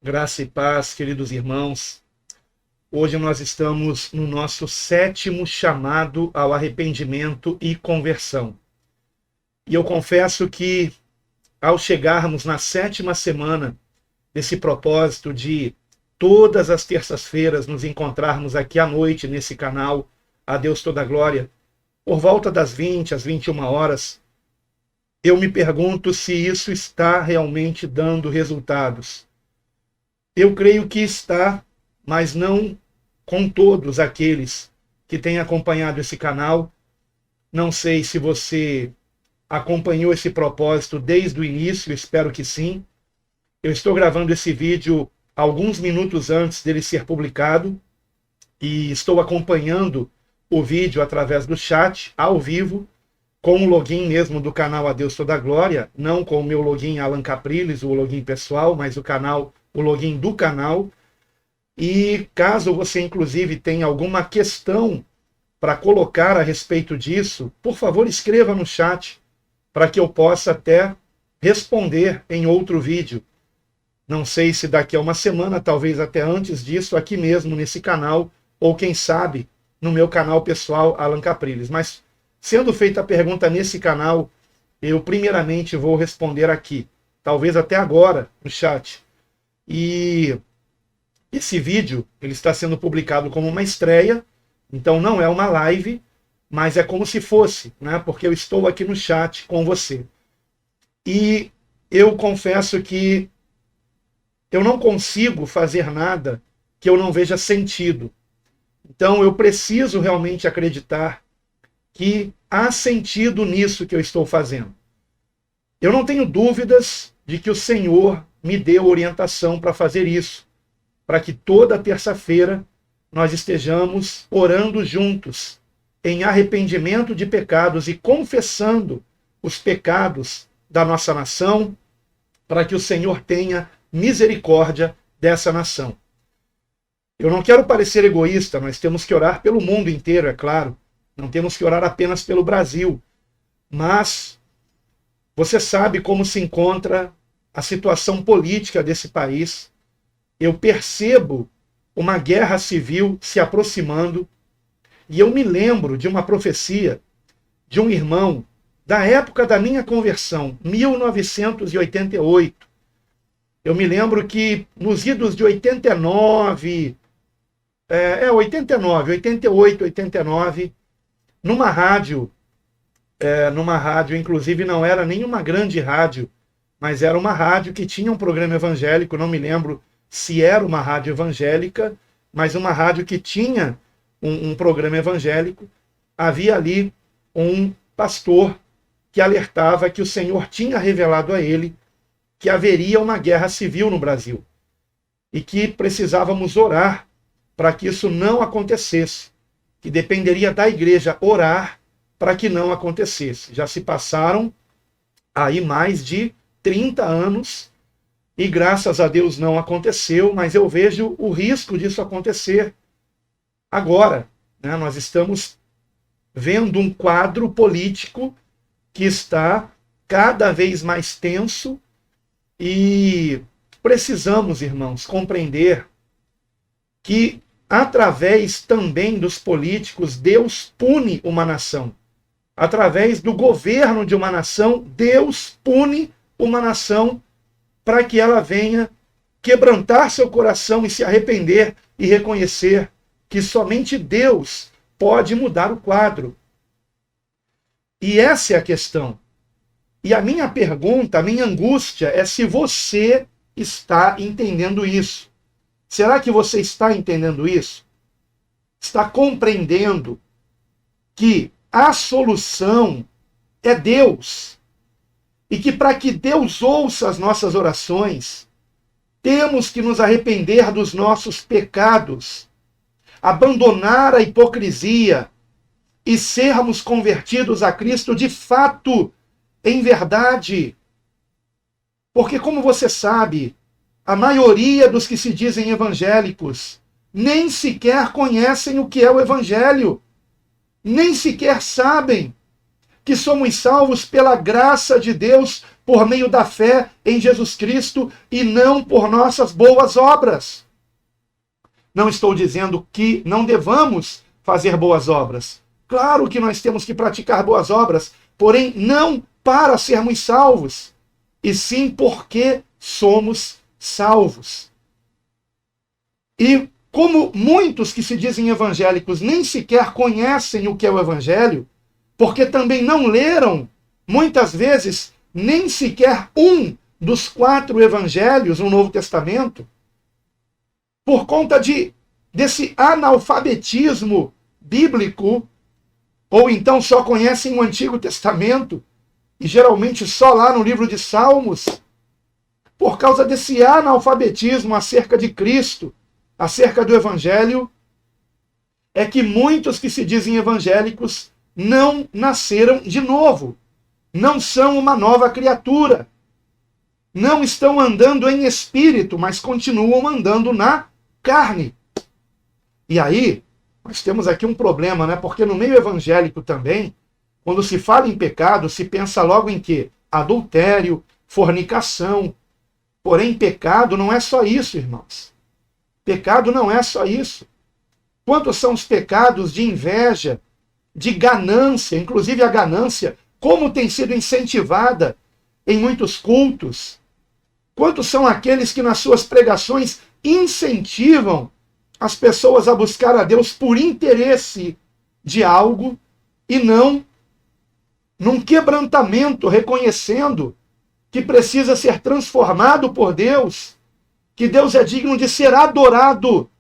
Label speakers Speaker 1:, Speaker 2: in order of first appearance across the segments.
Speaker 1: Graça e paz, queridos irmãos. Hoje nós estamos no nosso 7º chamado ao arrependimento e conversão. E eu confesso que, ao chegarmos na 7ª semana desse propósito de todas as terças-feiras nos encontrarmos aqui à noite nesse canal, A Deus Toda a Glória, por volta das 20 às 21 horas, eu me pergunto se isso está realmente dando resultados. Eu creio que está, mas não com todos aqueles que têm acompanhado esse canal. Não sei se você acompanhou esse propósito desde o início, espero que sim. Eu estou gravando esse vídeo alguns minutos antes dele ser publicado e estou acompanhando o vídeo através do chat, ao vivo, com o login mesmo do canal A Deus Toda a Glória, não com o meu login Alan Capriles, o login pessoal, mas o login do canal. E caso você, inclusive, tenha alguma questão para colocar a respeito disso, por favor, escreva no chat, para que eu possa até responder em outro vídeo. Não sei se daqui a uma semana, talvez até antes disso, aqui mesmo nesse canal, ou quem sabe, no meu canal pessoal, Alan Capriles. Mas, sendo feita a pergunta nesse canal, eu primeiramente vou responder aqui, talvez até agora, no chat. E esse vídeo ele está sendo publicado como uma estreia, então não é uma live, mas é como se fosse, né? Porque eu estou aqui no chat com você. E eu confesso que eu não consigo fazer nada que eu não veja sentido. Então eu preciso realmente acreditar que há sentido nisso que eu estou fazendo. Eu não tenho dúvidas de que o Senhor me deu orientação para fazer isso, para que toda terça-feira nós estejamos orando juntos, em arrependimento de pecados e confessando os pecados da nossa nação, para que o Senhor tenha misericórdia dessa nação. Eu não quero parecer egoísta, nós temos que orar pelo mundo inteiro, é claro. Não temos que orar apenas pelo Brasil. Mas você sabe como se encontra a situação política desse país. Eu percebo uma guerra civil se aproximando, e eu me lembro de uma profecia de um irmão da época da minha conversão, 1988. Eu me lembro que nos idos de 89, 88, 89, numa rádio, inclusive não era nenhuma grande rádio, mas era uma rádio que tinha um programa evangélico, não me lembro se era uma rádio evangélica, mas uma rádio que tinha um programa evangélico. Havia ali um pastor que alertava que o Senhor tinha revelado a ele que haveria uma guerra civil no Brasil e que precisávamos orar para que isso não acontecesse, que dependeria da igreja orar para que não acontecesse. Já se passaram aí mais de 30 anos e graças a Deus não aconteceu, mas eu vejo o risco disso acontecer agora, né? Nós estamos vendo um quadro político que está cada vez mais tenso e precisamos, irmãos, compreender que através também dos políticos, Deus pune uma nação. Através do governo de uma nação, Deus pune uma nação para que ela venha quebrantar seu coração e se arrepender e reconhecer que somente Deus pode mudar o quadro. E essa é a questão. E a minha pergunta, a minha angústia é se você está entendendo isso. Será que você está entendendo isso? Está compreendendo que a solução é Deus? E que para que Deus ouça as nossas orações, temos que nos arrepender dos nossos pecados, abandonar a hipocrisia e sermos convertidos a Cristo de fato, em verdade. Porque, como você sabe, a maioria dos que se dizem evangélicos nem sequer conhecem o que é o evangelho, nem sequer sabem que somos salvos pela graça de Deus por meio da fé em Jesus Cristo e não por nossas boas obras. Não estou dizendo que não devamos fazer boas obras. Claro que nós temos que praticar boas obras, porém não para sermos salvos, e sim porque somos salvos. E como muitos que se dizem evangélicos nem sequer conhecem o que é o evangelho, porque também não leram, muitas vezes, nem sequer um dos 4 evangelhos no Novo Testamento, por conta desse analfabetismo bíblico, ou então só conhecem o Antigo Testamento, e geralmente só lá no livro de Salmos, por causa desse analfabetismo acerca de Cristo, acerca do Evangelho, é que muitos que se dizem evangélicos não nasceram de novo, não são uma nova criatura, não estão andando em espírito, mas continuam andando na carne. E aí, nós temos aqui um problema, né? Porque no meio evangélico também, quando se fala em pecado, se pensa logo em quê? Adultério, fornicação. Porém, pecado não é só isso, irmãos. Pecado não é só isso. Quantos são os pecados de inveja, de ganância, inclusive a ganância, como tem sido incentivada em muitos cultos? Quantos são aqueles que nas suas pregações incentivam as pessoas a buscar a Deus por interesse de algo e não num quebrantamento, reconhecendo que precisa ser transformado por Deus, que Deus é digno de ser adorado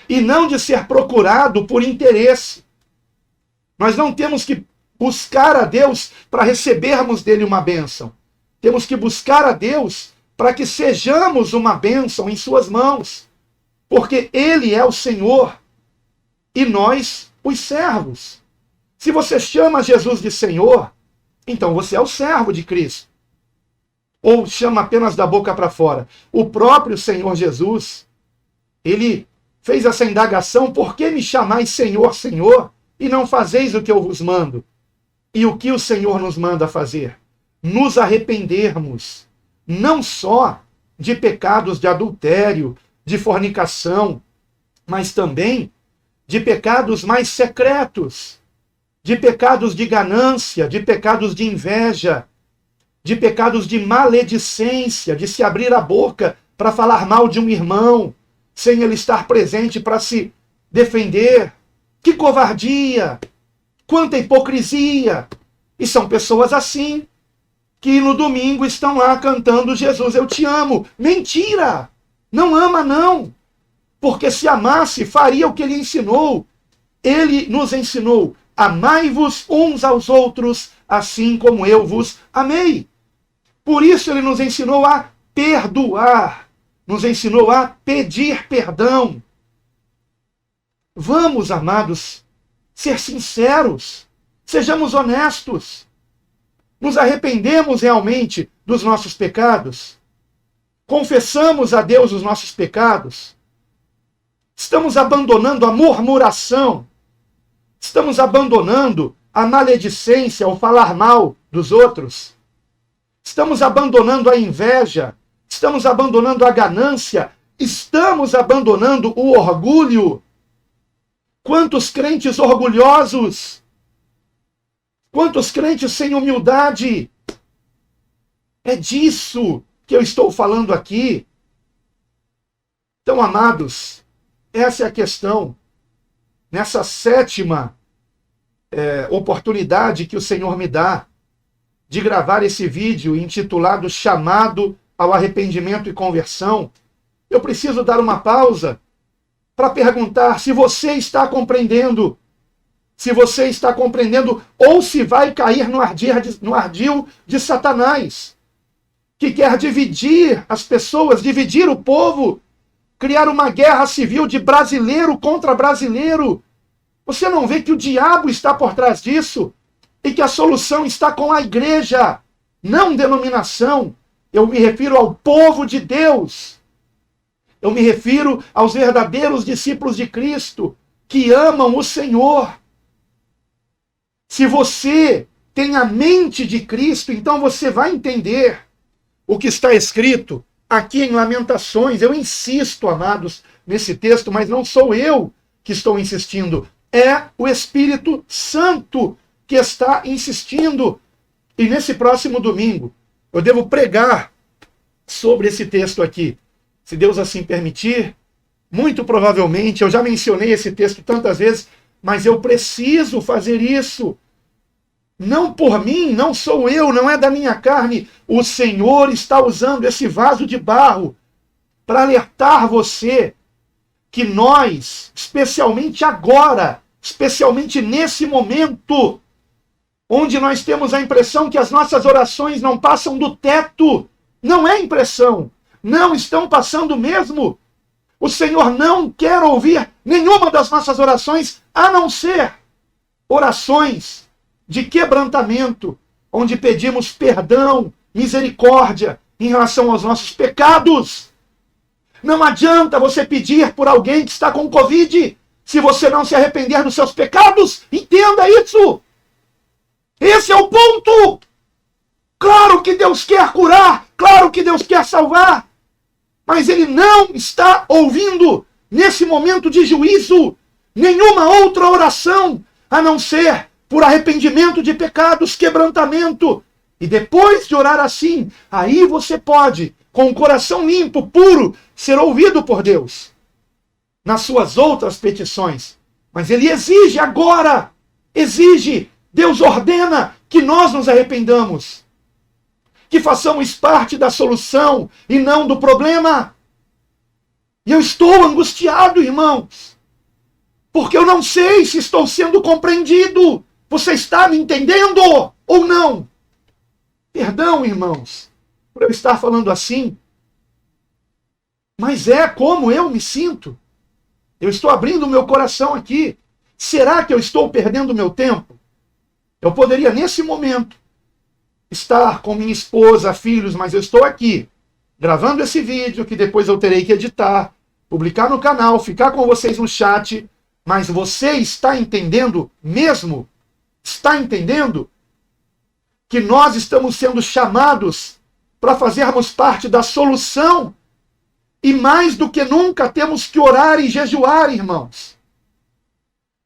Speaker 1: e não de ser procurado por interesse. Nós não temos que buscar a Deus para recebermos dele uma bênção. Temos que buscar a Deus para que sejamos uma bênção em suas mãos. Porque ele é o Senhor e nós os servos. Se você chama Jesus de Senhor, então você é o servo de Cristo. Ou chama apenas da boca para fora. O próprio Senhor Jesus, ele fez essa indagação: por que me chamais Senhor, Senhor, e não fazeis o que eu vos mando? E o que o Senhor nos manda fazer? Nos arrependermos, não só de pecados de adultério, de fornicação, mas também de pecados mais secretos, de pecados de ganância, de pecados de inveja, de pecados de maledicência, de se abrir a boca para falar mal de um irmão, sem ele estar presente para se defender. Que covardia! Quanta hipocrisia! E são pessoas assim, que no domingo estão lá cantando Jesus, eu te amo. Mentira! Não ama, não. Porque se amasse, faria o que ele ensinou. Ele nos ensinou: amai-vos uns aos outros, assim como eu vos amei. Por isso ele nos ensinou a perdoar, nos ensinou a pedir perdão. Vamos, amados, ser sinceros, sejamos honestos. Nos arrependemos realmente dos nossos pecados? Confessamos a Deus os nossos pecados? Estamos abandonando a murmuração? Estamos abandonando a maledicência, o falar mal dos outros? Estamos abandonando a inveja? Estamos abandonando a ganância? Estamos abandonando o orgulho? Quantos crentes orgulhosos? Quantos crentes sem humildade? É disso que eu estou falando aqui. Então, amados, essa é a questão. Nessa 7ª oportunidade que o Senhor me dá de gravar esse vídeo intitulado Chamado ao Arrependimento e Conversão, eu preciso dar uma pausa para perguntar se você está compreendendo. Se você está compreendendo ou se vai cair no ardil de Satanás, que quer dividir as pessoas, dividir o povo, criar uma guerra civil de brasileiro contra brasileiro. Você não vê que o diabo está por trás disso? E que a solução está com a igreja, não denominação. Eu me refiro ao povo de Deus. Eu me refiro aos verdadeiros discípulos de Cristo, que amam o Senhor. Se você tem a mente de Cristo, então você vai entender o que está escrito aqui em Lamentações. Eu insisto, amados, nesse texto, mas não sou eu que estou insistindo, é o Espírito Santo que está insistindo. E nesse próximo domingo, eu devo pregar sobre esse texto aqui, se Deus assim permitir. Muito provavelmente, eu já mencionei esse texto tantas vezes, mas eu preciso fazer isso. Não por mim, não sou eu, não é da minha carne. O Senhor está usando esse vaso de barro para alertar você que nós, especialmente agora, especialmente nesse momento, onde nós temos a impressão que as nossas orações não passam do teto, não é impressão, não estão passando mesmo. O Senhor não quer ouvir nenhuma das nossas orações, a não ser orações de quebrantamento, onde pedimos perdão, misericórdia em relação aos nossos pecados. Não adianta você pedir por alguém que está com Covid, se você não se arrepender dos seus pecados. Entenda isso! Esse é o ponto! Claro que Deus quer curar, claro que Deus quer salvar, mas Ele não está ouvindo, nesse momento de juízo, nenhuma outra oração, a não ser por arrependimento de pecados, quebrantamento. E depois de orar assim, aí você pode, com o coração limpo, puro, ser ouvido por Deus nas suas outras petições. Mas Ele exige agora, exige, Deus ordena que nós nos arrependamos, que façamos parte da solução e não do problema. E eu estou angustiado, irmãos, porque eu não sei se estou sendo compreendido. Você está me entendendo ou não? Perdão, irmãos, por eu estar falando assim, mas é como eu me sinto. Eu estou abrindo o meu coração aqui. Será que eu estou perdendo o meu tempo? Eu poderia, nesse momento, estar com minha esposa, filhos, mas eu estou aqui, gravando esse vídeo, que depois eu terei que editar, publicar no canal, ficar com vocês no chat. Mas você está entendendo mesmo? Está entendendo que nós estamos sendo chamados para fazermos parte da solução? E mais do que nunca temos que orar e jejuar, irmãos.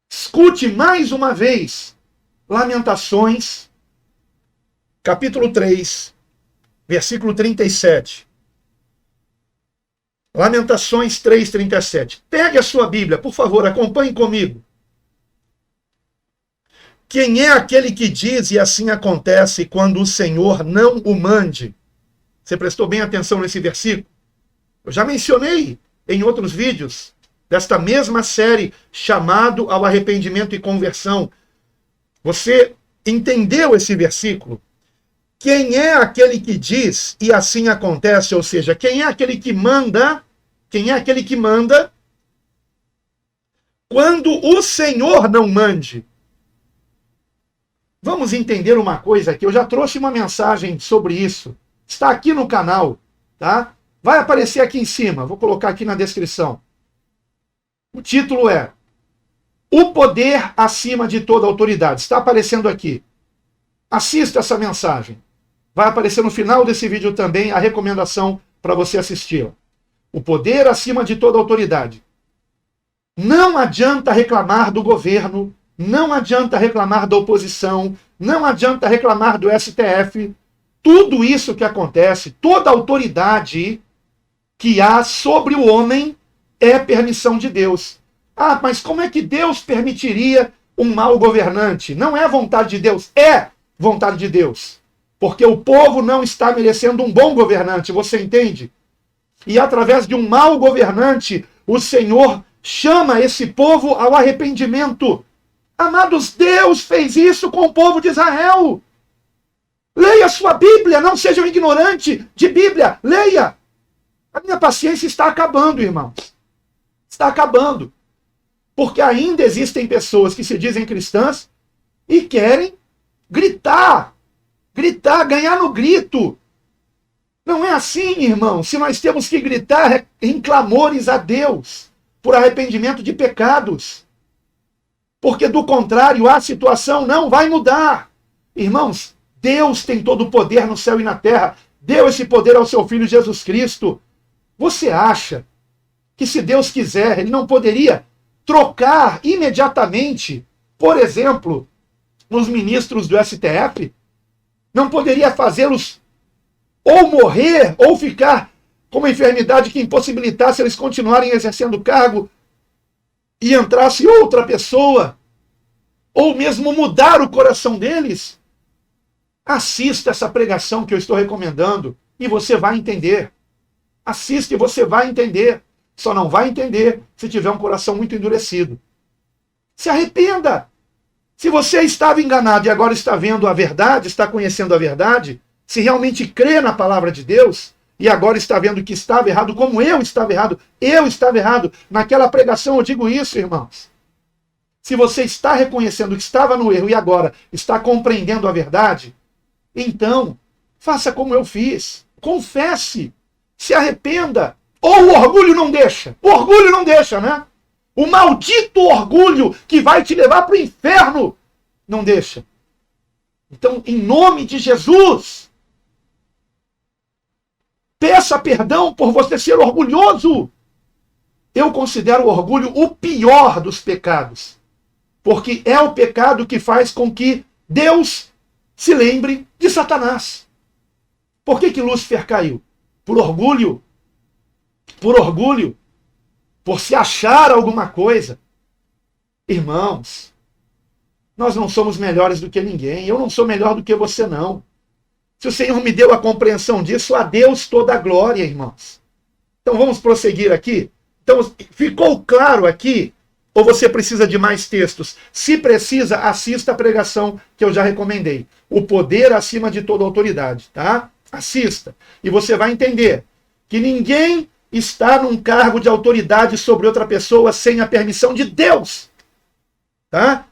Speaker 1: Escute mais uma vez Lamentações, capítulo 3, versículo 37. Lamentações 3, 37. Pegue a sua Bíblia, por favor, acompanhe comigo. Quem é aquele que diz e assim acontece quando o Senhor não o mande? Você prestou bem atenção nesse versículo? Eu já mencionei em outros vídeos desta mesma série, chamado ao arrependimento e conversão. Você entendeu esse versículo? Quem é aquele que diz e assim acontece? Ou seja, quem é aquele que manda? Quem é aquele que manda quando o Senhor não mande? Vamos entender uma coisa aqui. Eu já trouxe uma mensagem sobre isso. Está aqui no canal, tá? Vai aparecer aqui em cima. Vou colocar aqui na descrição. O título é O Poder Acima de Toda Autoridade. Está aparecendo aqui. Assista essa mensagem. Vai aparecer no final desse vídeo também a recomendação para você assistir. O poder acima de toda autoridade. Não adianta reclamar do governo, não adianta reclamar da oposição, não adianta reclamar do STF. Tudo isso que acontece, toda autoridade que há sobre o homem é permissão de Deus. Ah, mas como é que Deus permitiria um mau governante? Não é vontade de Deus, é vontade de Deus. Porque o povo não está merecendo um bom governante, você entende? E através de um mau governante, o Senhor chama esse povo ao arrependimento. Amados, Deus fez isso com o povo de Israel. Leia sua Bíblia, não seja um ignorante de Bíblia, leia. A minha paciência está acabando, irmãos. Está acabando. Porque ainda existem pessoas que se dizem cristãs e querem gritar, ganhar no grito. Não é assim, irmão. Se nós temos que gritar em clamores a Deus por arrependimento de pecados. Porque do contrário, a situação não vai mudar. Irmãos, Deus tem todo o poder no céu e na terra. Deu esse poder ao seu Filho Jesus Cristo. Você acha que se Deus quiser, ele não poderia trocar imediatamente, por exemplo, os ministros do STF? Não poderia fazê-los ou morrer, ou ficar com uma enfermidade que impossibilitasse eles continuarem exercendo o cargo e entrasse outra pessoa? Ou mesmo mudar o coração deles? Assista essa pregação que eu estou recomendando e você vai entender. Assista e você vai entender. Só não vai entender se tiver um coração muito endurecido. Se arrependa. Se você estava enganado e agora está vendo a verdade, está conhecendo a verdade, se realmente crê na palavra de Deus e agora está vendo que estava errado, como eu estava errado naquela pregação, eu digo isso, irmãos. Se você está reconhecendo que estava no erro e agora está compreendendo a verdade, então faça como eu fiz. Confesse. Se arrependa. Ou o orgulho não deixa. O orgulho não deixa, né? O maldito orgulho que vai te levar para o inferno não deixa. Então, em nome de Jesus, peça perdão por você ser orgulhoso. Eu considero o orgulho o pior dos pecados. Porque é o pecado que faz com que Deus se lembre de Satanás. Por que Lúcifer caiu? Por orgulho. Por orgulho. Por se achar alguma coisa. Irmãos, nós não somos melhores do que ninguém. Eu não sou melhor do que você, não. Se o Senhor me deu a compreensão disso, a Deus toda a glória, irmãos. Então vamos prosseguir aqui. Então, ficou claro aqui? Ou você precisa de mais textos? Se precisa, assista a pregação que eu já recomendei. O poder acima de toda autoridade, tá? Assista. E você vai entender que ninguém está num cargo de autoridade sobre outra pessoa sem a permissão de Deus. Tá?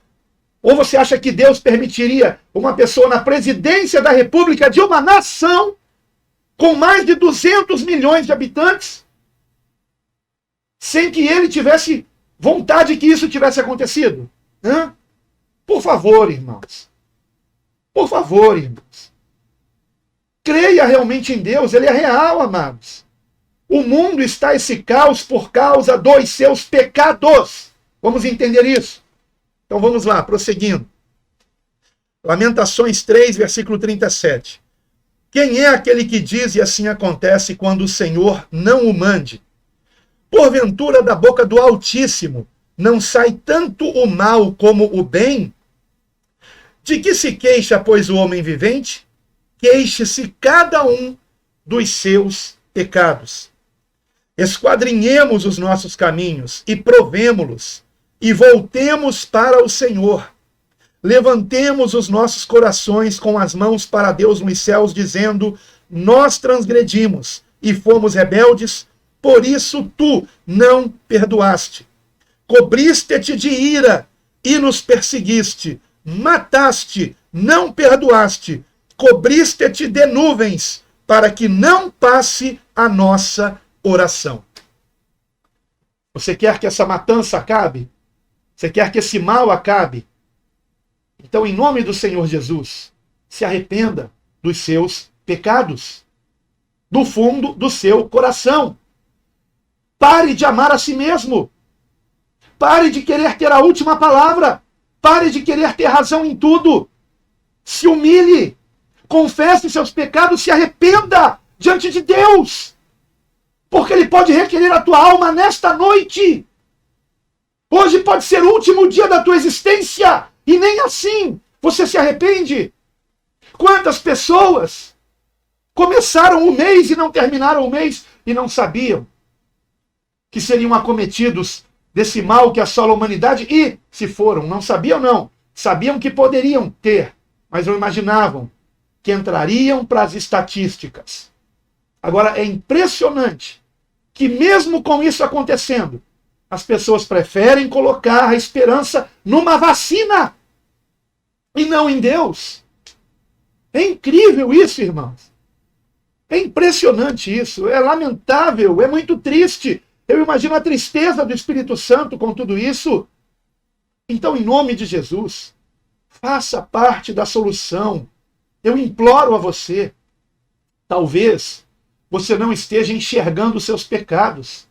Speaker 1: Ou você acha que Deus permitiria uma pessoa na presidência da República de uma nação com mais de 200 milhões de habitantes sem que ele tivesse vontade que isso tivesse acontecido? Hã? Por favor, irmãos. Por favor, irmãos. Creia realmente em Deus, ele é real, amados. O mundo está esse caos por causa dos seus pecados. Vamos entender isso? Então vamos lá, prosseguindo. Lamentações 3, versículo 37. Quem é aquele que diz e assim acontece quando o Senhor não o mande? Porventura da boca do Altíssimo não sai tanto o mal como o bem? De que se queixa, pois, o homem vivente? Queixe-se cada um dos seus pecados. Esquadrinhemos os nossos caminhos e provemo-los, e voltemos para o Senhor. Levantemos os nossos corações com as mãos para Deus nos céus, dizendo: nós transgredimos e fomos rebeldes, por isso tu não perdoaste. Cobriste-te de ira e nos perseguiste, mataste, não perdoaste, cobriste-te de nuvens, para que não passe a nossa oração. Você quer que essa matança acabe? Você quer que esse mal acabe? Então, em nome do Senhor Jesus, se arrependa dos seus pecados, do fundo do seu coração. Pare de amar a si mesmo. Pare de querer ter a última palavra. Pare de querer ter razão em tudo. Se humilhe. Confesse seus pecados, se arrependa diante de Deus. Porque Ele pode requerer a tua alma nesta noite. Hoje pode ser o último dia da tua existência. E nem assim você se arrepende. Quantas pessoas começaram o mês e não terminaram o mês e não sabiam que seriam acometidos desse mal que assola a humanidade e se foram. Não sabiam, não. Sabiam que poderiam ter, mas não imaginavam que entrariam para as estatísticas. Agora, é impressionante que mesmo com isso acontecendo, as pessoas preferem colocar a esperança numa vacina e não em Deus. É incrível isso, irmãos. É impressionante isso. É lamentável, é muito triste. Eu imagino a tristeza do Espírito Santo com tudo isso. Então, em nome de Jesus, Faça parte da solução. Eu imploro a você. Talvez você não esteja enxergando os seus pecados.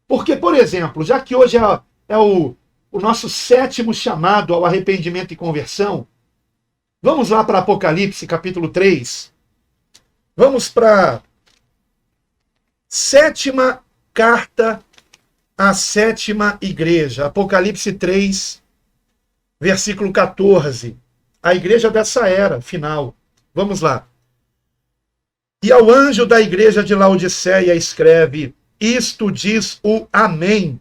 Speaker 1: Porque, por exemplo, já que hoje é o nosso 7º chamado ao arrependimento e conversão, vamos lá para Apocalipse, capítulo 3. Vamos para a 7ª carta à 7ª igreja. Apocalipse 3, versículo 14. A igreja dessa era, final. Vamos lá. E ao anjo da igreja de Laodiceia escreve: isto diz o Amém,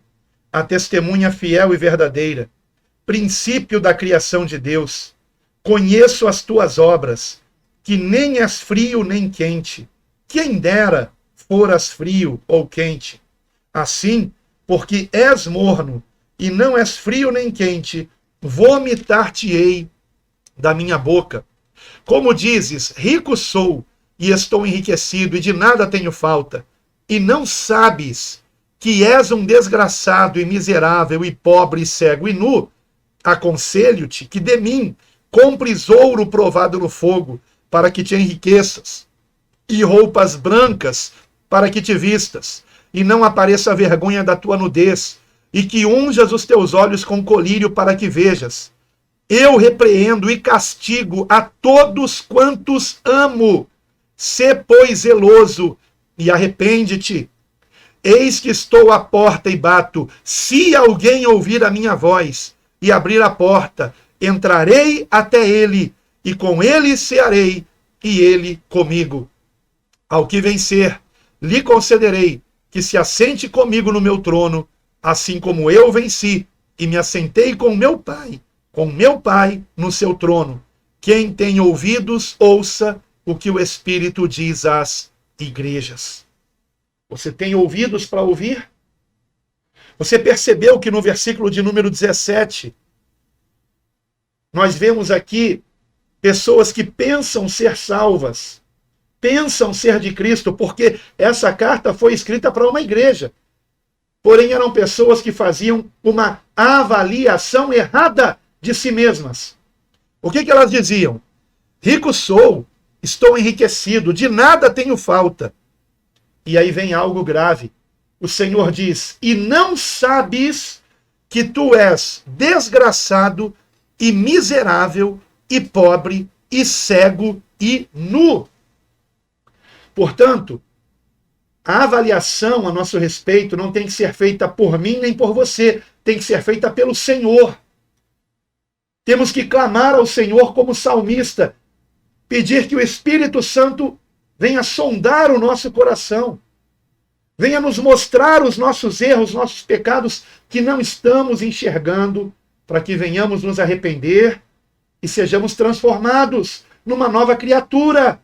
Speaker 1: a testemunha fiel e verdadeira, princípio da criação de Deus. Conheço as tuas obras, que nem és frio nem quente. Quem dera foras frio ou quente. Assim, porque és morno e não és frio nem quente, vomitar-te-ei da minha boca. Como dizes, rico sou e estou enriquecido e de nada tenho falta, e não sabes que és um desgraçado e miserável e pobre e cego e nu, aconselho-te que de mim compres ouro provado no fogo, para que te enriqueças, e roupas brancas para que te vistas, e não apareça a vergonha da tua nudez, e que unjas os teus olhos com colírio para que vejas. Eu repreendo e castigo a todos quantos amo. Sê, pois, zeloso e arrepende-te. Eis que estou à porta e bato. Se alguém ouvir a minha voz e abrir a porta, entrarei até ele, e com ele cearei, e ele comigo. Ao que vencer, lhe concederei que se assente comigo no meu trono, assim como eu venci e me assentei com meu Pai no seu trono. Quem tem ouvidos, ouça o que o Espírito diz às igrejas. Você tem ouvidos para ouvir? Você percebeu que no versículo de número 17, nós vemos aqui pessoas que pensam ser salvas, pensam ser de Cristo, porque essa carta foi escrita para uma igreja. Porém, eram pessoas que faziam uma avaliação errada de si mesmas. O que elas diziam? Rico sou, estou enriquecido, de nada tenho falta. E aí vem algo grave. O Senhor diz: e não sabes que tu és desgraçado e miserável e pobre e cego e nu. Portanto, a avaliação a nosso respeito não tem que ser feita por mim nem por você, tem que ser feita pelo Senhor. Temos que clamar ao Senhor como salmista, pedir que o Espírito Santo venha sondar o nosso coração, venha nos mostrar os nossos erros, nossos pecados que não estamos enxergando, para que venhamos nos arrepender e sejamos transformados numa nova criatura,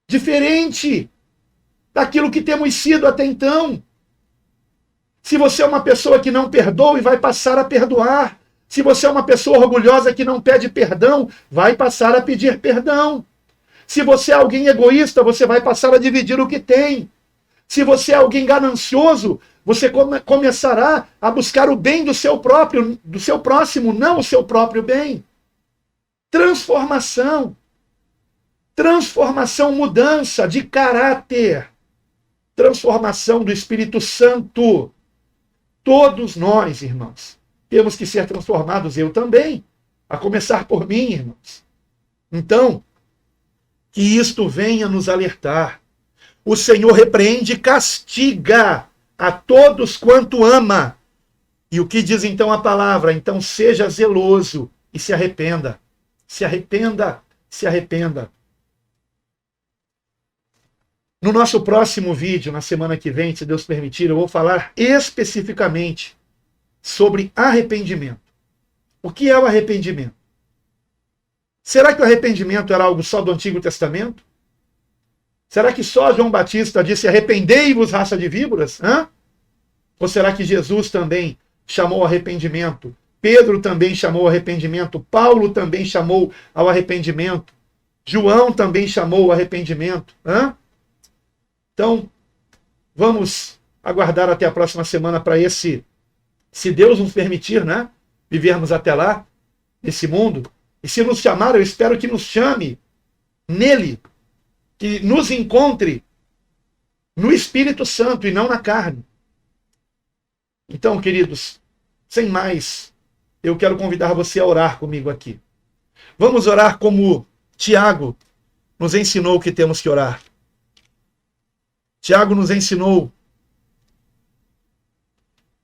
Speaker 1: diferente daquilo que temos sido até então. Se você é uma pessoa que não perdoa, vai passar a perdoar. Se você é uma pessoa orgulhosa que não pede perdão, vai passar a pedir perdão. Se você é alguém egoísta, você vai passar a dividir o que tem. Se você é alguém ganancioso, você começará a buscar o bem do seu próximo, não o seu próprio bem. Transformação. Transformação, mudança de caráter. Transformação do Espírito Santo. Todos nós, irmãos, temos que ser transformados, eu também, a começar por mim, irmãos. Então, que isto venha nos alertar. O Senhor repreende e castiga a todos quanto ama. E o que diz então a palavra? Então seja zeloso e se arrependa. Se arrependa, se arrependa. No nosso próximo vídeo, na semana que vem, se Deus permitir, eu vou falar especificamente sobre arrependimento. O que é o arrependimento? Será que o arrependimento era algo só do Antigo Testamento? Será que só João Batista disse arrependei-vos, raça de víboras? Ou será que Jesus também chamou ao arrependimento? Pedro também chamou ao arrependimento? Paulo também chamou ao arrependimento? João também chamou ao arrependimento? Então, vamos aguardar até a próxima semana para esse, se Deus nos permitir, vivermos até lá, nesse mundo. E se nos chamar, eu espero que nos chame nele, que nos encontre no Espírito Santo e não na carne. Então, queridos, sem mais, eu quero convidar você a orar comigo aqui. Vamos orar como Tiago nos ensinou que temos que orar. Tiago nos ensinou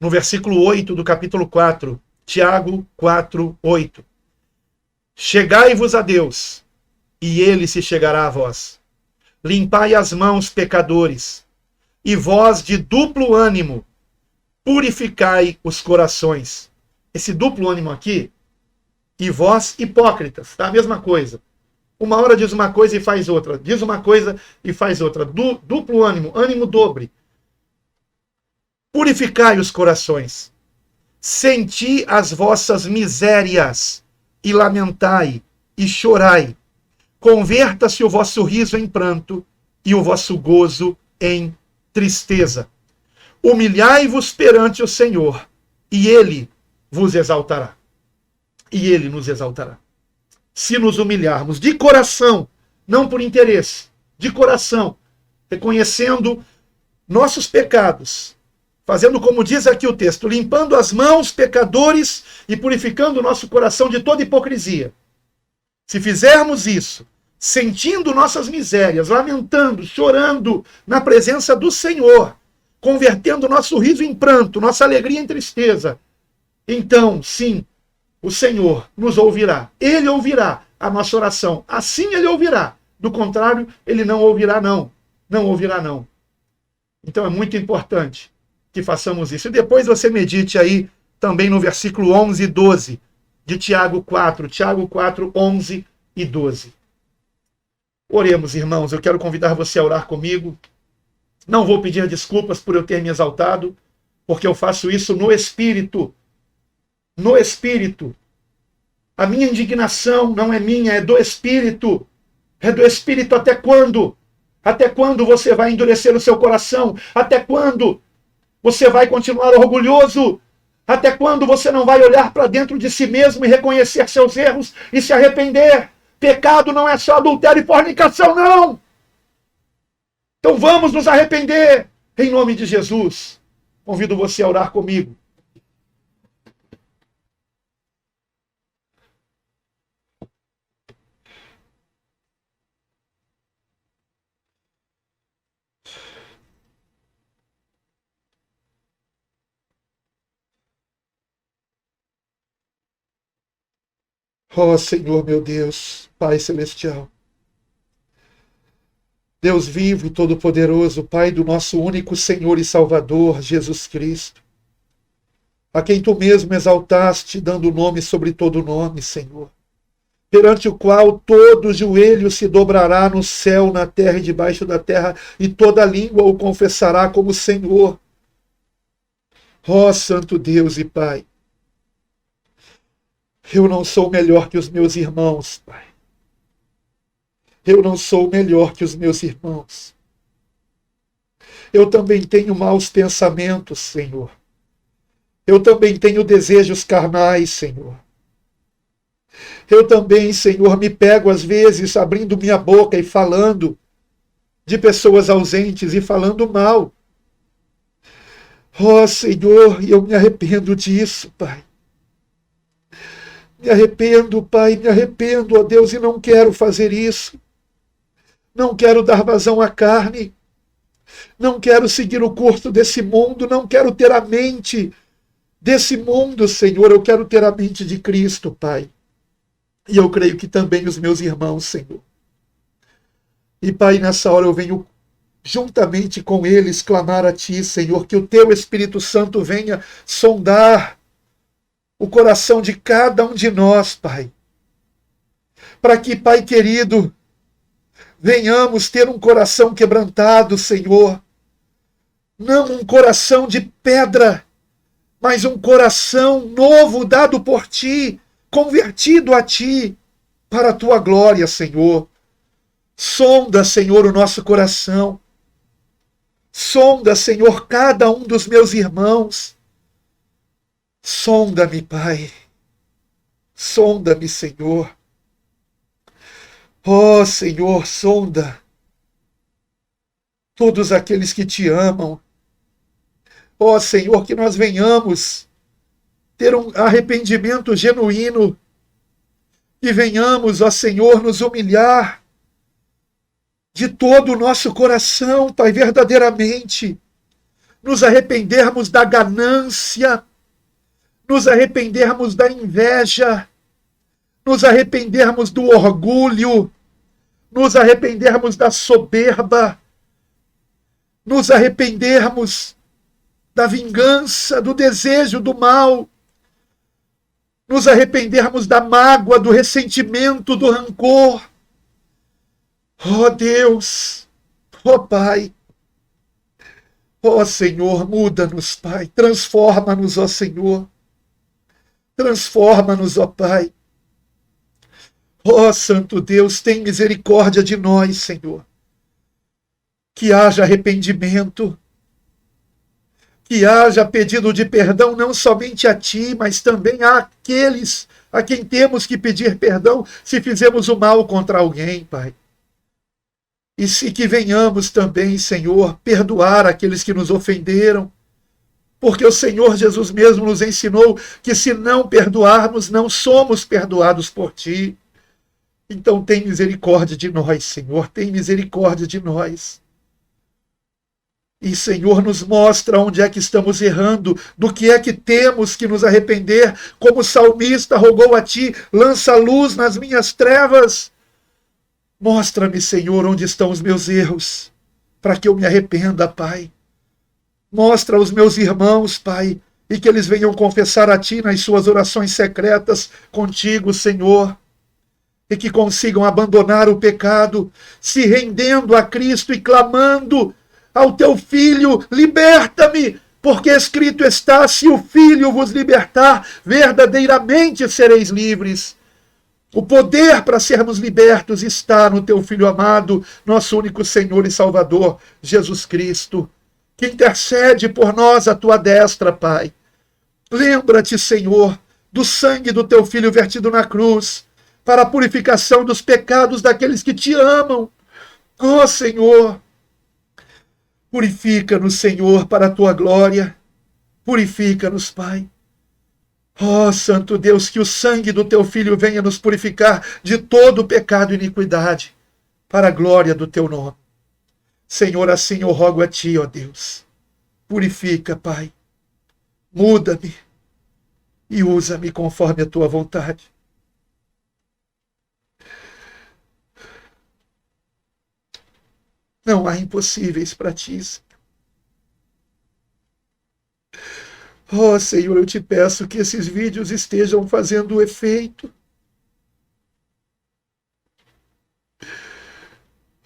Speaker 1: no versículo 8 do capítulo 4, Tiago 4, 8. Chegai-vos a Deus, e ele se chegará a vós. Limpai as mãos, pecadores, e vós de duplo ânimo, purificai os corações. Esse duplo ânimo aqui, e vós hipócritas, tá? A mesma coisa. Uma hora diz uma coisa e faz outra. Diz uma coisa e faz outra. Duplo ânimo, ânimo dobre. Purificai os corações. Senti as vossas misérias e lamentai e chorai. Converta-se o vosso riso em pranto e o vosso gozo em tristeza. Humilhai-vos perante o Senhor e ele vos exaltará. E ele nos exaltará. Se nos humilharmos de coração, não por interesse, de coração, reconhecendo nossos pecados, fazendo como diz aqui o texto, limpando as mãos, pecadores, e purificando o nosso coração de toda hipocrisia. Se fizermos isso, sentindo nossas misérias, lamentando, chorando na presença do Senhor, convertendo nosso riso em pranto, nossa alegria em tristeza, então, sim, o Senhor nos ouvirá. Ele ouvirá a nossa oração. Assim ele ouvirá. Do contrário, ele não ouvirá, não. Não ouvirá, não. Então é muito importante que façamos isso. E depois você medite aí também no versículo 11 e 12 de Tiago 4. Tiago 4, 11 e 12. Oremos, irmãos. Eu quero convidar você a orar comigo. Não vou pedir desculpas por eu ter me exaltado, porque eu faço isso no Espírito. No Espírito. A minha indignação não é minha, é do Espírito. É do Espírito até quando? Até quando você vai endurecer o seu coração? Até quando você vai continuar orgulhoso? Até quando você não vai olhar para dentro de si mesmo e reconhecer seus erros e se arrepender? Pecado não é só adultério e fornicação, não! Então vamos nos arrepender em nome de Jesus. Convido você a orar comigo. Ó Senhor meu Deus, Pai Celestial, Deus vivo e todo-poderoso, Pai do nosso único Senhor e Salvador, Jesus Cristo, a quem Tu mesmo exaltaste, dando nome sobre todo nome, Senhor, perante o qual todo joelho se dobrará no céu, na terra e debaixo da terra, e toda língua o confessará como Senhor. Ó Santo Deus e Pai, eu não sou melhor que os meus irmãos, Pai. Eu não sou melhor que os meus irmãos. Eu também tenho maus pensamentos, Senhor. Eu também tenho desejos carnais, Senhor. Eu também, Senhor, me pego às vezes abrindo minha boca e falando de pessoas ausentes e falando mal. Ó Senhor, eu me arrependo disso, Pai. Me arrependo, Pai, me arrependo, ó Deus, e não quero fazer isso. Não quero dar vazão à carne. Não quero seguir o curso desse mundo. Não quero ter a mente desse mundo, Senhor. Eu quero ter a mente de Cristo, Pai. E eu creio que também os meus irmãos, Senhor. E, Pai, nessa hora eu venho juntamente com eles clamar a Ti, Senhor, que o Teu Espírito Santo venha sondar o coração de cada um de nós, Pai. Para que, Pai querido, venhamos ter um coração quebrantado, Senhor. Não um coração de pedra, mas um coração novo dado por Ti, convertido a Ti, para a Tua glória, Senhor. Sonda, Senhor, o nosso coração. Sonda, Senhor, cada um dos meus irmãos. Sonda-me, Pai. Sonda-me, Senhor. Ó Senhor, sonda todos aqueles que te amam. Ó Senhor, que nós venhamos ter um arrependimento genuíno, que venhamos, ó Senhor, nos humilhar de todo o nosso coração, Pai, verdadeiramente, nos arrependermos da ganância, nos arrependermos da inveja, nos arrependermos do orgulho, nos arrependermos da soberba, nos arrependermos da vingança, do desejo do mal, nos arrependermos da mágoa, do ressentimento, do rancor. Ó Deus, ó Pai, ó Senhor, muda-nos, Pai, transforma-nos, ó Senhor, transforma-nos, ó Pai. Ó Santo Deus, tem misericórdia de nós, Senhor. Que haja arrependimento, que haja pedido de perdão não somente a Ti, mas também àqueles a quem temos que pedir perdão se fizemos o mal contra alguém, Pai. E se que venhamos também, Senhor, perdoar aqueles que nos ofenderam, porque o Senhor Jesus mesmo nos ensinou que se não perdoarmos, não somos perdoados por Ti. Então tem misericórdia de nós, Senhor, tem misericórdia de nós. E, Senhor, nos mostra onde é que estamos errando, do que é que temos que nos arrepender, como o salmista rogou a Ti, lança luz nas minhas trevas. Mostra-me, Senhor, onde estão os meus erros, para que eu me arrependa, Pai. Mostra aos meus irmãos, Pai, e que eles venham confessar a Ti nas suas orações secretas contigo, Senhor. E que consigam abandonar o pecado, se rendendo a Cristo e clamando ao Teu Filho, liberta-me, porque escrito está, se o Filho vos libertar, verdadeiramente sereis livres. O poder para sermos libertos está no Teu Filho amado, nosso único Senhor e Salvador, Jesus Cristo, que intercede por nós à Tua destra, Pai. Lembra-te, Senhor, do sangue do Teu Filho vertido na cruz, para a purificação dos pecados daqueles que Te amam. Ó Senhor, purifica-nos, Senhor, para a Tua glória. Purifica-nos, Pai. Ó Santo Deus, que o sangue do Teu Filho venha nos purificar de todo o pecado e iniquidade, para a glória do Teu nome. Senhor, assim eu rogo a Ti, ó Deus. Purifica, Pai. Muda-me e usa-me conforme a Tua vontade. Não há impossíveis para Ti, Senhor. Oh, Senhor, eu Te peço que esses vídeos estejam fazendo efeito.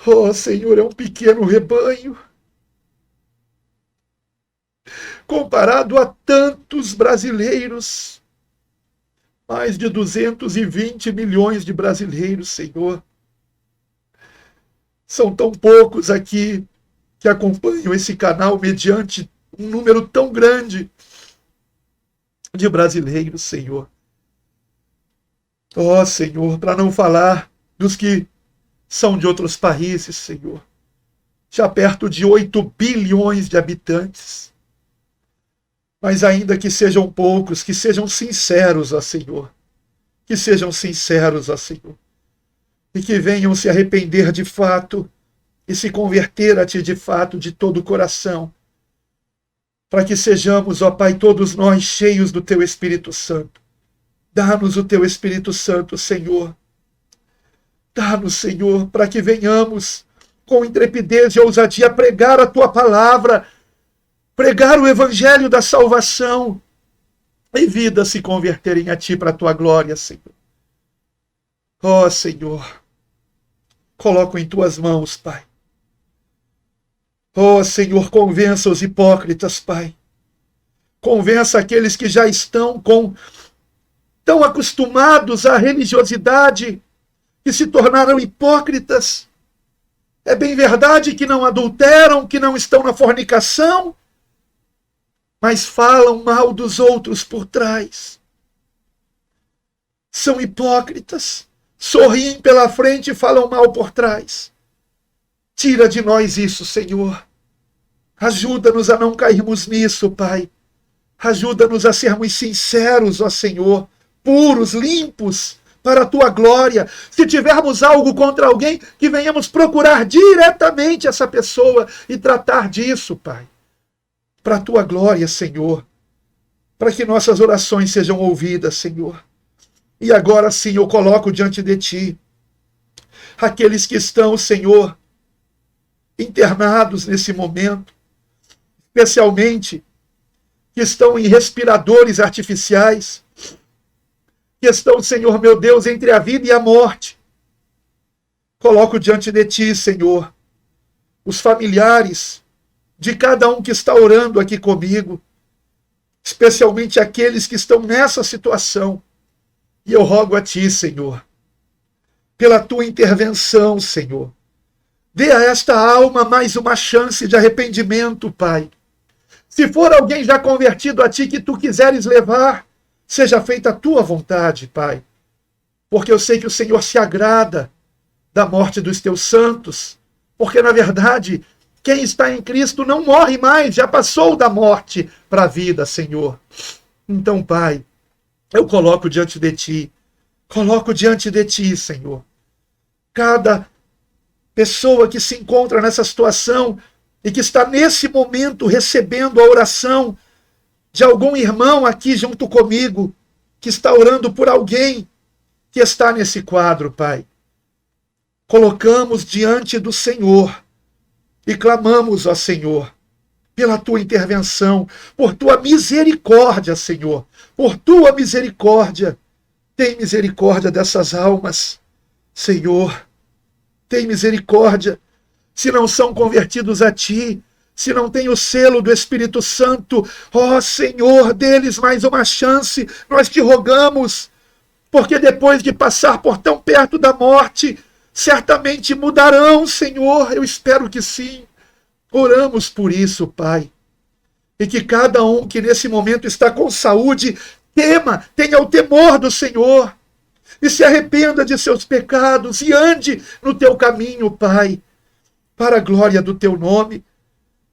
Speaker 1: Oh, Senhor, é um pequeno rebanho, comparado a tantos brasileiros, mais de 220 milhões de brasileiros, Senhor. São tão poucos aqui que acompanham esse canal mediante um número tão grande de brasileiros, Senhor. Ó, Senhor, para não falar dos que são de outros países, Senhor. Já perto de 8 bilhões de habitantes. Mas ainda que sejam poucos, que sejam sinceros, ó Senhor. Que sejam sinceros, ó Senhor. E que venham se arrepender de fato e se converter a Ti de fato, de todo o coração. Para que sejamos, ó Pai, todos nós cheios do Teu Espírito Santo. Dá-nos o Teu Espírito Santo, Senhor. Dá-nos, Senhor, para que venhamos com intrepidez e ousadia pregar a Tua palavra, pregar o Evangelho da salvação e vidas se converterem a Ti para a Tua glória, Senhor. Ó, Senhor, coloco em Tuas mãos, Pai. Ó, Senhor, convença os hipócritas, Pai. Convença aqueles que já estão tão acostumados à religiosidade, que se tornaram hipócritas. É bem verdade que não adulteram, que não estão na fornicação, mas falam mal dos outros por trás. são hipócritas, sorriem pela frente e falam mal por trás. Tira de nós isso, Senhor. Ajuda-nos a não cairmos nisso, Pai. Ajuda-nos a sermos sinceros, ó Senhor, puros, limpos, para a Tua glória. Se tivermos algo contra alguém, que venhamos procurar diretamente essa pessoa e tratar disso, Pai. Para a Tua glória, Senhor. Para que nossas orações sejam ouvidas, Senhor. E agora sim eu coloco diante de Ti aqueles que estão, Senhor, internados nesse momento, especialmente que estão em respiradores artificiais, que estão, Senhor meu Deus, entre a vida e a morte. Coloco diante de Ti, Senhor, os familiares de cada um que está orando aqui comigo, especialmente aqueles que estão nessa situação. E eu rogo a Ti, Senhor, pela Tua intervenção, Senhor. Dê a esta alma mais uma chance de arrependimento, Pai. Se for alguém já convertido a Ti que Tu quiseres levar, seja feita a Tua vontade, Pai. Porque eu sei que o Senhor se agrada da morte dos Teus santos. Porque, na verdade, quem está em Cristo não morre mais, já passou da morte para a vida, Senhor. Então, Pai, eu coloco diante de Ti, Senhor, cada pessoa que se encontra nessa situação e que está nesse momento recebendo a oração de algum irmão aqui junto comigo, que está orando por alguém que está nesse quadro, Pai. Colocamos diante do Senhor e clamamos, ó Senhor, pela Tua intervenção, por Tua misericórdia, Senhor, por Tua misericórdia. Tem misericórdia dessas almas, Senhor. Tem misericórdia. Se não são convertidos a Ti, se não têm o selo do Espírito Santo, ó Senhor, deles mais uma chance, nós Te rogamos, porque depois de passar por tão perto da morte, certamente mudarão, Senhor, eu espero que sim. Oramos por isso, Pai. E que cada um que nesse momento está com saúde, tenha o temor do Senhor, e se arrependa de seus pecados, e ande no Teu caminho, Pai, para a glória do Teu nome.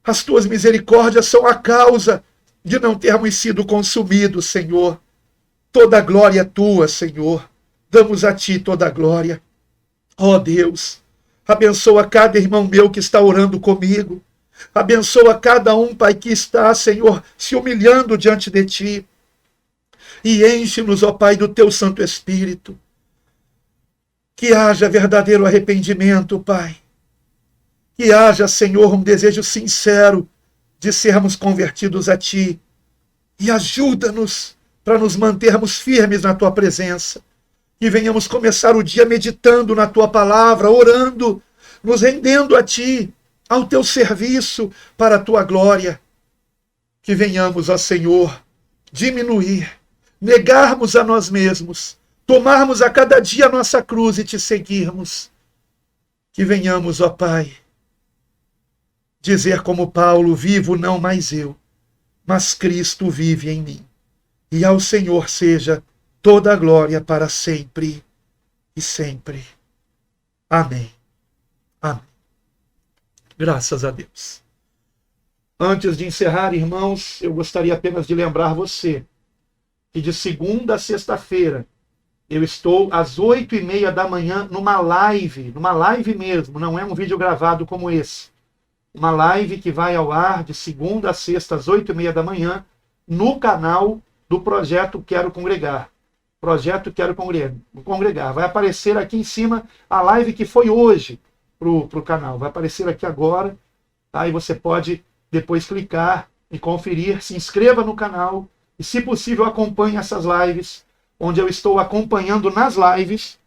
Speaker 1: As Tuas misericórdias são a causa de não termos sido consumidos, Senhor. Toda a glória é Tua, Senhor. Damos a Ti toda a glória. Ó Deus, abençoa cada irmão meu que está orando comigo. Abençoa cada um, Pai, que está, Senhor, se humilhando diante de Ti. E enche-nos, ó Pai, do Teu Santo Espírito. Que haja verdadeiro arrependimento, Pai. Que haja, Senhor, um desejo sincero de sermos convertidos a Ti. E ajuda-nos para nos mantermos firmes na Tua presença. Que venhamos começar o dia meditando na Tua palavra, orando, nos rendendo a Ti, ao Teu serviço, para a Tua glória. Que venhamos, ó Senhor, diminuir, negarmos a nós mesmos, tomarmos a cada dia a nossa cruz e Te seguirmos. Que venhamos, ó Pai, dizer como Paulo: vivo não mais eu, mas Cristo vive em mim. E ao Senhor seja toda a glória para sempre e sempre. Amém. Amém. Graças a Deus. Antes de encerrar, irmãos, eu gostaria apenas de lembrar você que de segunda a sexta-feira eu estou às 8h30 da manhã numa live mesmo, não é um vídeo gravado como esse. Uma live que vai ao ar de segunda a sexta às 8h30 da manhã no canal do Projeto Quero Congregar. Projeto Quero Congregar. Vai aparecer aqui em cima a live que foi hoje para o canal. Vai aparecer aqui agora. Tá? E você pode depois clicar e conferir. Se inscreva no canal. E, se possível, acompanhe essas lives, onde eu estou acompanhando nas lives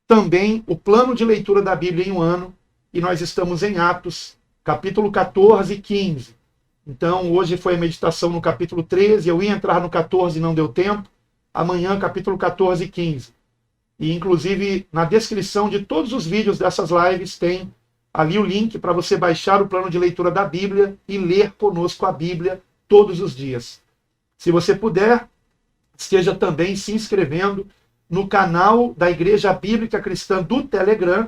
Speaker 1: também o plano de leitura da Bíblia em um ano. E nós estamos em Atos, capítulo 14 e 15. Então, hoje foi a meditação no capítulo 13. Eu ia entrar no 14 e não deu tempo. Amanhã, capítulo 14 e 15. E, inclusive, na descrição de todos os vídeos dessas lives, tem ali o link para você baixar o plano de leitura da Bíblia e ler conosco a Bíblia todos os dias. Se você puder, esteja também se inscrevendo no canal da Igreja Bíblica Cristã do Telegram.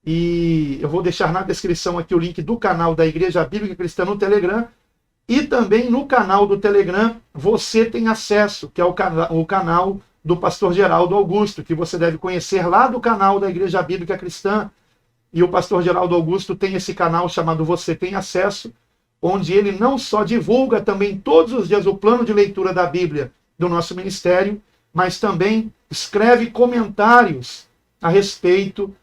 Speaker 1: E eu vou deixar na descrição aqui o link do canal da Igreja Bíblica Cristã no Telegram. E também no canal do Telegram você tem acesso, que é o canal do pastor Geraldo Augusto, que você deve conhecer lá do canal da Igreja Bíblica Cristã. E o pastor Geraldo Augusto tem esse canal chamado Você Tem Acesso, onde ele não só divulga também todos os dias o plano de leitura da Bíblia do nosso ministério, mas também escreve comentários a respeito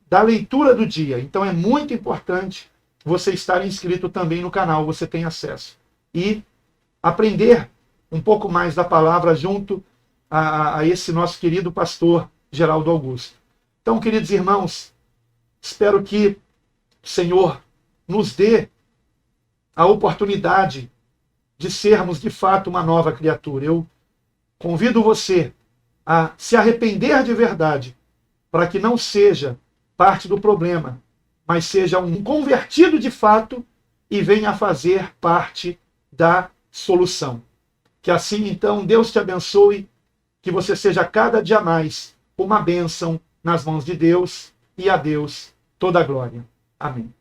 Speaker 1: da leitura do dia. Então é muito importante você estar inscrito também no canal Você Tem Acesso e aprender um pouco mais da palavra junto a esse nosso querido pastor Geraldo Augusto. Então, queridos irmãos, espero que o Senhor nos dê a oportunidade de sermos de fato uma nova criatura. Eu convido você a se arrepender de verdade, para que não seja parte do problema, mas seja um convertido de fato e venha a fazer parte da solução. Que assim, então, Deus te abençoe, que você seja cada dia mais uma bênção nas mãos de Deus, e a Deus toda a glória. Amém.